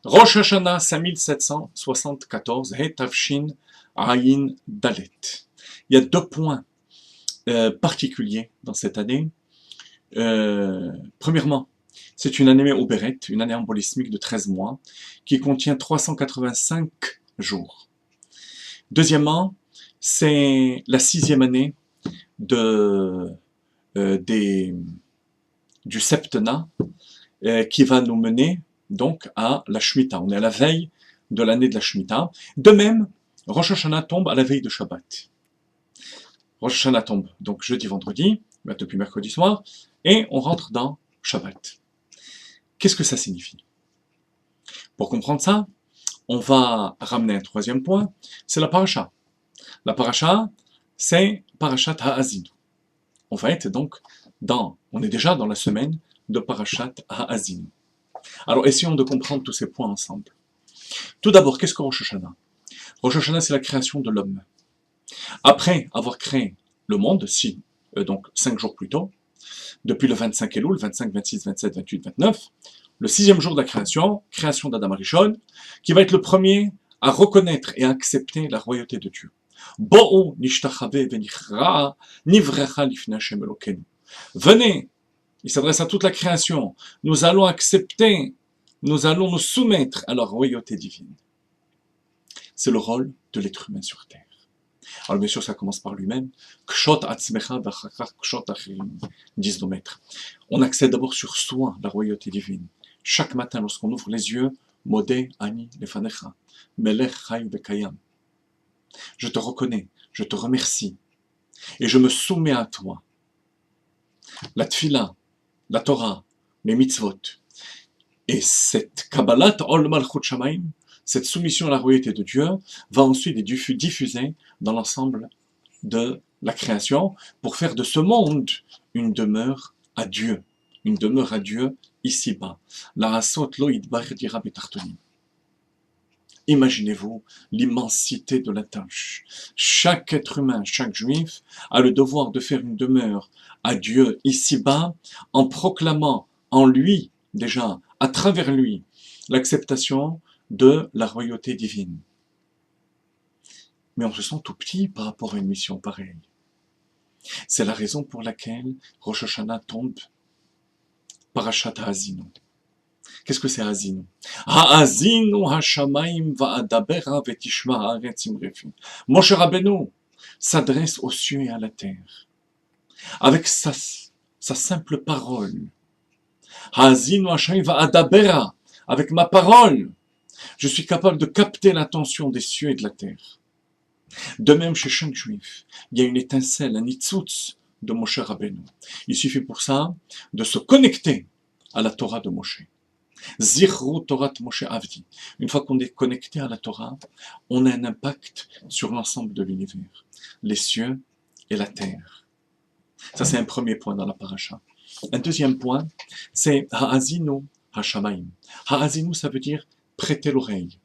Rosh Hashanah 5774, He Tavshin Ayin Dalet. Il y a deux points particuliers dans cette année. Premièrement, c'est une année Oberet, une année embolismique de 13 mois, qui contient 385 jours. Deuxièmement, c'est la 6e année du Septennat, qui va nous mener donc à la Shemitah. On est à la veille de l'année de la Shemitah. De même, Rosh Hashanah tombe à la veille de Shabbat. Rosh Hashanah tombe donc jeudi, vendredi, depuis mercredi soir, et on rentre dans Shabbat. Qu'est-ce que ça signifie? Pour comprendre ça, on va ramener un troisième point, c'est la paracha. La paracha, c'est Parashat Ha'azinu. On va être donc on est déjà dans la semaine de Parashat Ha'azinu. Alors, essayons de comprendre tous ces points ensemble. Tout d'abord, qu'est-ce que Rosh Hashanah? Rosh Hashanah, c'est la création de l'homme. Après avoir créé le monde, donc 5 jours plus tôt, depuis le 25 Elul, 25, 26, 27, 28, 29, le 6e jour de la création d'Adam Arishon, qui va être le premier à reconnaître et à accepter la royauté de Dieu. Bo'u nishtachave venichra nivrecha lifnei Hashem Elokenu. Venez, il s'adresse à toute la création, nous allons accepter, nous allons nous soumettre à la royauté divine. C'est le rôle de l'être humain sur terre. Alors bien sûr, ça commence par lui-même. Kshot atzmecha v'achachach kshot achirim, disent nos maîtres. On accède d'abord sur soi la royauté divine. Chaque matin, lorsqu'on ouvre les yeux, Modé ani lefanecha, melech chai v'kayam. Je te reconnais, je te remercie, et je me soumets à toi. La tfila, la Torah, les mitzvot, et cette Kabbalat ol malchut shamayim, cette soumission à la royauté de Dieu, va ensuite être diffusée dans l'ensemble de la création pour faire de ce monde une demeure à Dieu ici-bas. La asot lo yidbar dira betartonim. Imaginez-vous l'immensité de la tâche. Chaque être humain, chaque juif a le devoir de faire une demeure à Dieu ici-bas en proclamant en lui, déjà, à travers lui, l'acceptation de la royauté divine. Mais on se sent tout petit par rapport à une mission pareille. C'est la raison pour laquelle Rosh Hashanah tombe Parashat Ha'azinu. Qu'est-ce que c'est Ha'azinu? Ha'azinu ha'shamayim va'adabera ve'tishma ha'aretz imrefi. Moshe Rabbeinu s'adresse aux cieux et à la terre avec sa simple parole. Ha'azinu ha'shamayim va'adabera, avec ma parole, je suis capable de capter l'attention des cieux et de la terre. De même, chez chaque juif, il y a une étincelle, un nitzutz de Moshe Rabbeinu. Il suffit pour ça de se connecter à la Torah de Moshe. Zichru Torat Moshe Avdi. Une fois qu'on est connecté à la Torah, on a un impact sur l'ensemble de l'univers, les cieux et la terre. Ça, c'est un premier point dans la paracha. Un deuxième point, c'est Ha'azinu Hashamayim. Ha'azinu, ça veut dire prêter l'oreille,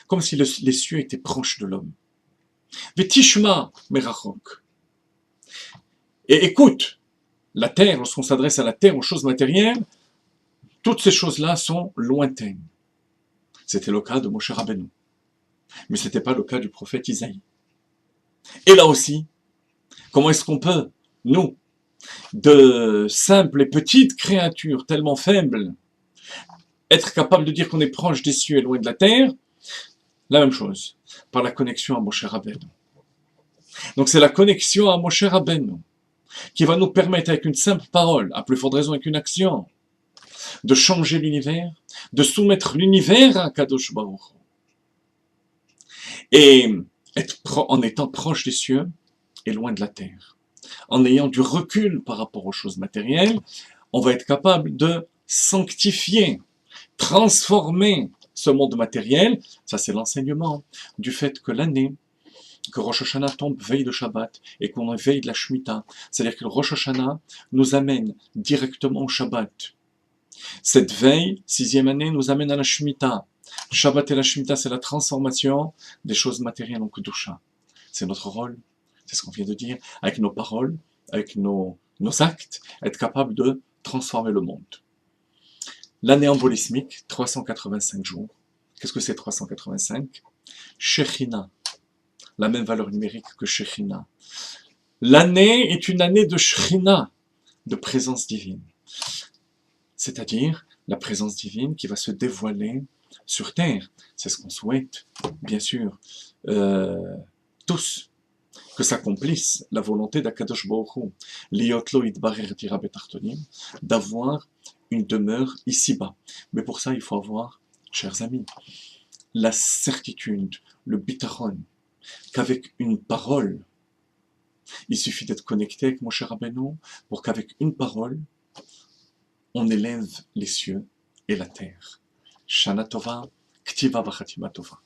comme si les cieux étaient proches de l'homme. Vetishma merachok. Et écoute, la terre, lorsqu'on s'adresse à la terre, aux choses matérielles, toutes ces choses-là sont lointaines. C'était le cas de Moshe Rabbeinu. Mais ce n'était pas le cas du prophète Isaïe. Et là aussi, comment est-ce qu'on peut, nous, de simples et petites créatures tellement faibles, être capable de dire qu'on est proche des cieux et loin de la terre? La même chose, par la connexion à Moshe Rabbeinu. Donc c'est la connexion à Moshe Rabbeinu qui va nous permettre, avec une simple parole, à plus forte raison avec une action, de changer l'univers, de soumettre l'univers à Kadosh Baruch Hu. Et en étant proche des cieux et loin de la terre, en ayant du recul par rapport aux choses matérielles, on va être capable de sanctifier, transformer ce monde matériel. Ça, c'est l'enseignement du fait que l'année, que Rosh Hashanah tombe veille de Shabbat et qu'on est veille de la Shemitah. C'est-à-dire que le Rosh Hashanah nous amène directement au Shabbat. Cette veille, 6e année, nous amène à la Shemitah. Shabbat et la Shemitah, c'est la transformation des choses matérielles en Kedusha. C'est notre rôle, c'est ce qu'on vient de dire, avec nos paroles, avec nos actes, être capable de transformer le monde. L'année embolismique, 385 jours. Qu'est-ce que c'est 385? Shekhinah, la même valeur numérique que Shekhinah. L'année est une année de Shekhinah, de présence divine. C'est-à-dire la présence divine qui va se dévoiler sur terre. C'est ce qu'on souhaite, bien sûr, tous, que s'accomplisse la volonté d'Akadosh Baruch Hu, Liotlo Idbarer Dira Betartonim, d'avoir une demeure ici-bas. Mais pour ça, il faut avoir, chers amis, la certitude, le bitaron, qu'avec une parole, il suffit d'être connecté avec Moshe Rabbeinu pour qu'avec une parole, on élève les cieux et la terre. Shana Tova, Ktiva Vachatima Tova.